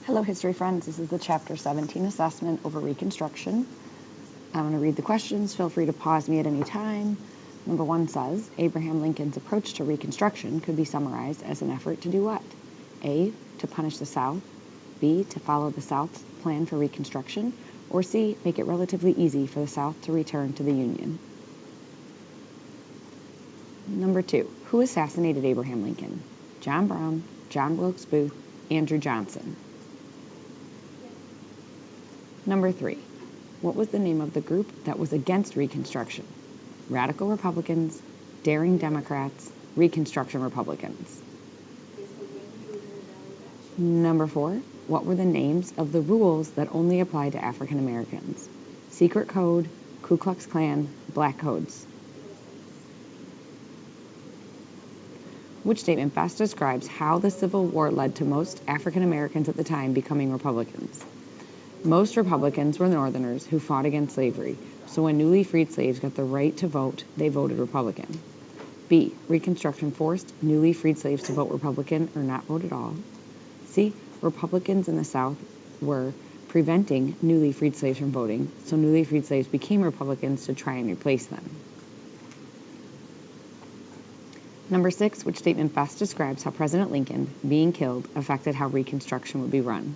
Hello, history friends. This is the Chapter 17 assessment over Reconstruction. I'm going to read the questions. Feel free to pause me at any time. Number 1 says, Abraham Lincoln's approach to Reconstruction could be summarized as an effort to do what? A, to punish the South. B, to follow the South's plan for Reconstruction. Or C, make it relatively easy for the South to return to the Union. Number 2, who assassinated Abraham Lincoln? John Brown, John Wilkes Booth, Andrew Johnson. Number 3, what was the name of the group that was against Reconstruction? Radical Republicans, Daring Democrats, Reconstruction Republicans. Number 4, what were the names of the rules that only applied to African Americans? Secret Code, Ku Klux Klan, Black Codes. Which statement best describes how the Civil War led to most African Americans at the time becoming Republicans? Most Republicans were Northerners who fought against slavery, so when newly freed slaves got the right to vote, they voted Republican. B, Reconstruction forced newly freed slaves to vote Republican or not vote at all. C, Republicans in the South were preventing newly freed slaves from voting, so newly freed slaves became Republicans to try and replace them. Number 6, which statement best describes how President Lincoln being killed affected how Reconstruction would be run?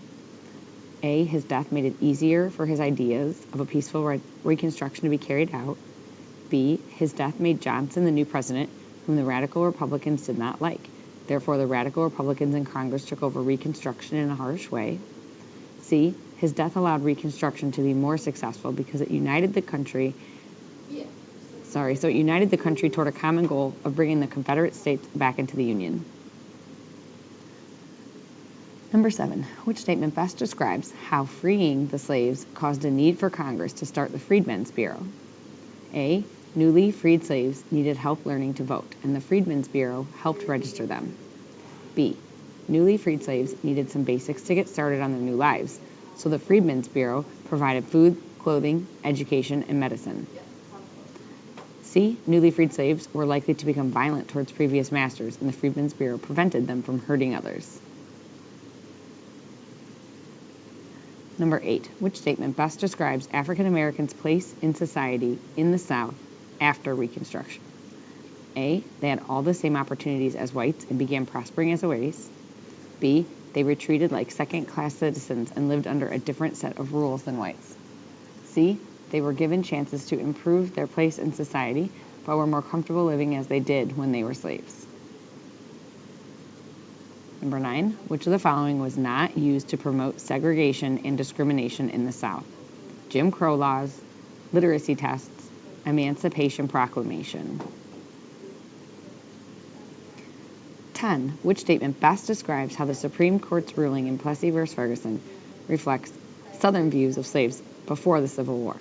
A, his death made it easier for his ideas of a peaceful Reconstruction to be carried out. B, his death made Johnson the new president, whom the Radical Republicans did not like. Therefore, the Radical Republicans in Congress took over Reconstruction in a harsh way. C, his death allowed Reconstruction to be more successful because it united the country toward a common goal of bringing the Confederate States back into the Union. Number 7, which statement best describes how freeing the slaves caused a need for Congress to start the Freedmen's Bureau? A, newly freed slaves needed help learning to vote, and the Freedmen's Bureau helped register them. B, newly freed slaves needed some basics to get started on their new lives, so the Freedmen's Bureau provided food, clothing, education, and medicine. C, newly freed slaves were likely to become violent towards previous masters, and the Freedmen's Bureau prevented them from hurting others. Number 8, which statement best describes African Americans' place in society in the South after Reconstruction? A, they had all the same opportunities as whites and began prospering as a race. B, they were treated like second-class citizens and lived under a different set of rules than whites. C, they were given chances to improve their place in society, but were more comfortable living as they did when they were slaves. Number 9, which of the following was not used to promote segregation and discrimination in the South? Jim Crow laws, literacy tests, Emancipation Proclamation. 10, which statement best describes how the Supreme Court's ruling in Plessy v. Ferguson reflects Southern views of slaves before the Civil War?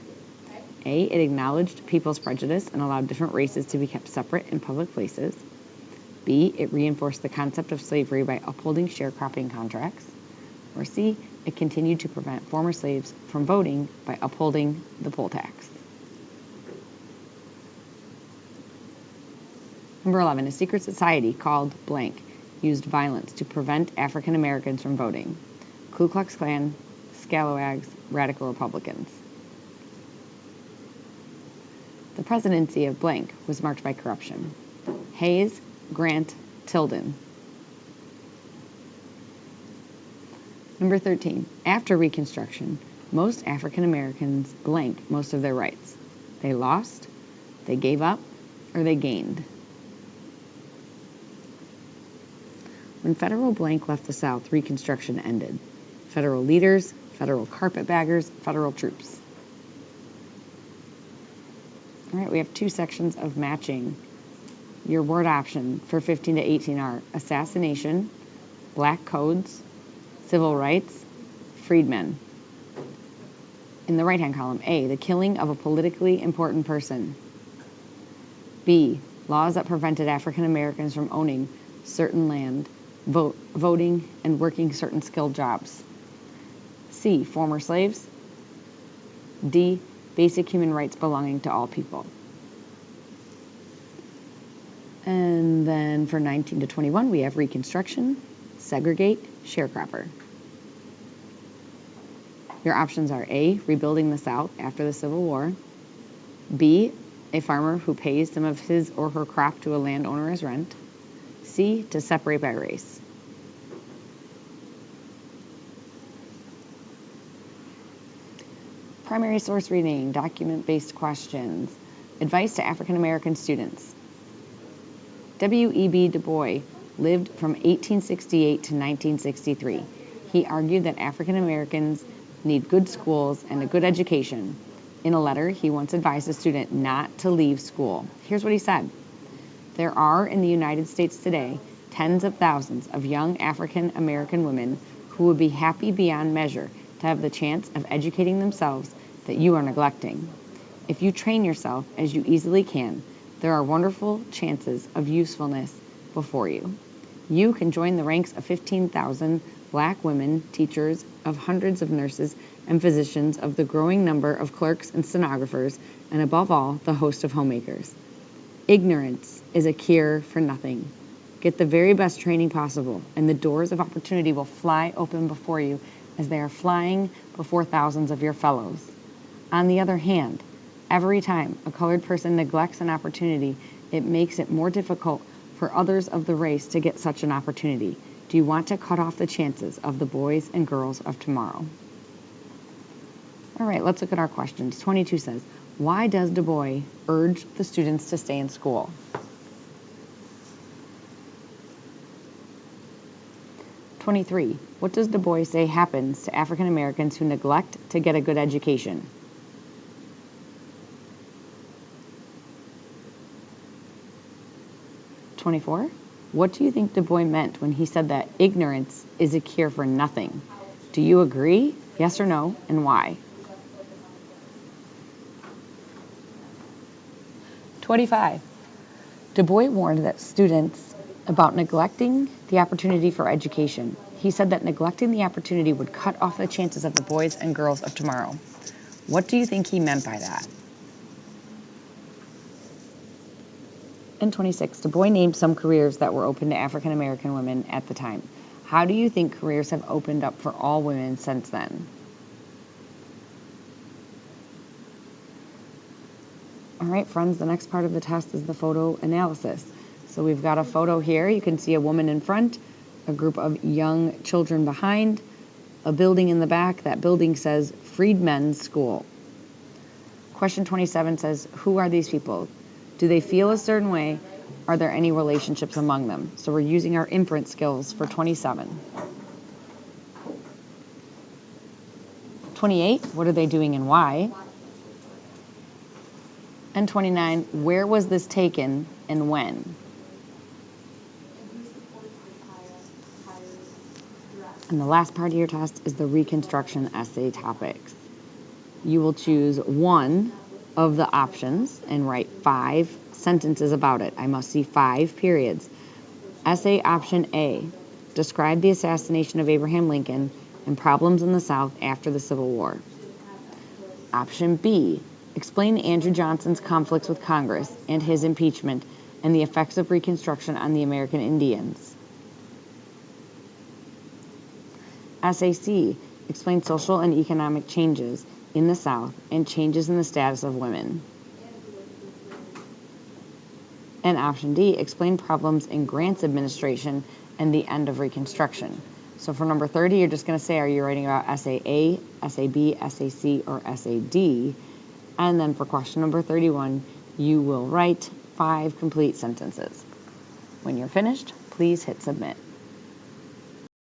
A, it acknowledged people's prejudice and allowed different races to be kept separate in public places. B, it reinforced the concept of slavery by upholding sharecropping contracts. Or C, it continued to prevent former slaves from voting by upholding the poll tax. Number 11, a secret society called blank used violence to prevent African Americans from voting. Ku Klux Klan, Scalawags, Radical Republicans. The presidency of blank was marked by corruption. Hayes, Grant, Tilden. Number 13, after Reconstruction, most African Americans blanked most of their rights. They lost, they gave up, or they gained. When federal blank left the South, Reconstruction ended. Federal leaders, federal carpetbaggers, federal troops. All right, we have 2 sections of matching. Your word option for 15 to 18 are assassination, black codes, civil rights, freedmen. In the right-hand column, A, the killing of a politically important person. B, laws that prevented African Americans from owning certain land, voting, and working certain skilled jobs. C, former slaves. D, basic human rights belonging to all people. And then for 19 to 21, we have Reconstruction, segregate, sharecropper. Your options are A, rebuilding the South after the Civil War, B, a farmer who pays some of his or her crop to a landowner as rent, C, to separate by race. Primary source reading, document-based questions. Advice to African American students. W.E.B. Du Bois lived from 1868 to 1963. He argued that African Americans need good schools and a good education. In a letter, he once advised a student not to leave school. Here's what he said. There are in the United States today tens of thousands of young African American women who would be happy beyond measure to have the chance of educating themselves that you are neglecting. If you train yourself as you easily can, there are wonderful chances of usefulness before you. You can join the ranks of 15,000 black women, teachers, of hundreds of nurses and physicians, of the growing number of clerks and stenographers, and above all, the host of homemakers. Ignorance is a cure for nothing. Get the very best training possible, and the doors of opportunity will fly open before you as they are flying before thousands of your fellows. On the other hand, every time a colored person neglects an opportunity, it makes it more difficult for others of the race to get such an opportunity. Do you want to cut off the chances of the boys and girls of tomorrow? All right, let's look at our questions. 22 says, why does Du Bois urge the students to stay in school? 23, what does Du Bois say happens to African Americans who neglect to get a good education? 24, what do you think Du Bois meant when he said that ignorance is a cure for nothing? Do you agree? Yes or no, and why? 25, Du Bois warned that students about neglecting the opportunity for education. He said that neglecting the opportunity would cut off the chances of the boys and girls of tomorrow. What do you think he meant by that? And 26, Du Bois named some careers that were open to African American women at the time. How do you think careers have opened up for all women since then? All right, friends, the next part of the test is the photo analysis. So we've got a photo here. You can see a woman in front, a group of young children behind, a building in the back. That building says Freedmen's School. Question 27 says, who are these people? Do they feel a certain way? Are there any relationships among them? So we're using our imprint skills for 27. 28, what are they doing and why? And 29, where was this taken and when? And the last part of your test is the Reconstruction essay topics. You will choose one of the options and write 5 sentences about it. I must see 5 periods. Essay option A, describe the assassination of Abraham Lincoln and problems in the South after the Civil War. Option B, explain Andrew Johnson's conflicts with Congress and his impeachment and the effects of Reconstruction on the American Indians. Essay C, explain social and economic changes in the South and changes in the status of women. And option D, explain problems in Grant's administration and the end of Reconstruction. So for number 30, you're just going to say, are you writing about essay A, essay B, essay C, or essay D? And then for question number 31, you will write 5 complete sentences. When you're finished, please hit submit.